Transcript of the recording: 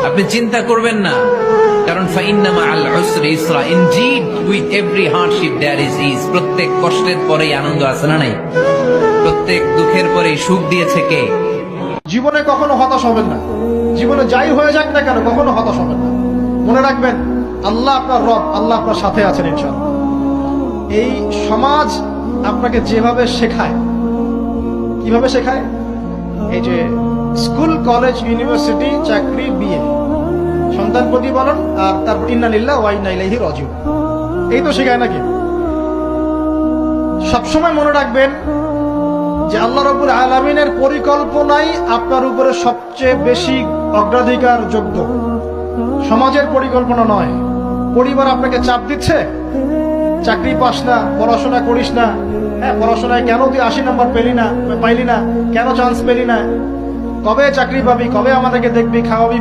আপনি চিন্তা করবেন না, কারণ ফাইন্না মাআল উসরি ইসরা, indeed with every hardship there is ease. প্রত্যেক কষ্টের পরেই আনন্দ আছে না নাই? প্রত্যেক দুঃখের পরেই সুখ দিয়েছে কে? জীবনে কখনো হতাশ হবেন না। জীবনে যাই হয়ে যাক না কেন, কখনো হতাশ হবেন না। মনে রাখবেন, আল্লাহ আপনার রব, আল্লাহ আপনার সাথে আছেন ইনশাআল্লাহ। এই সমাজ আপনাকে যেভাবে শেখায়, কিভাবে শেখায়, এই যে স্কুল, কলেজ, ইউনিভার্সিটি, চাকরি, বিয়ে, সন্তান প্রতিপালন, আর তারপর ইন্না লিল্লাহি ওয়া ইন্না ইলাইহি রাজিউন, এই তো শেখায় নাকি? সবসময় মনে রাখবেন যে আল্লাহ রাব্বুল আলামিনের পরিকল্পনাই আপনার উপরে সবচেয়ে বেশি অগ্রাধিকার যোগ্য, সমাজের পরিকল্পনা নয়। পরিবার আপনাকে চাপ দিচ্ছে, চাকরি পাস না, পড়াশোনা করিস না, হ্যাঁ পড়াশোনায় কেন তুই 80 নম্বর পাইলি না, কেন চান্স পেলি না, কবে চাকরি পাবি, কবে আমাদেরকে দেখবি, খাওয়াবি।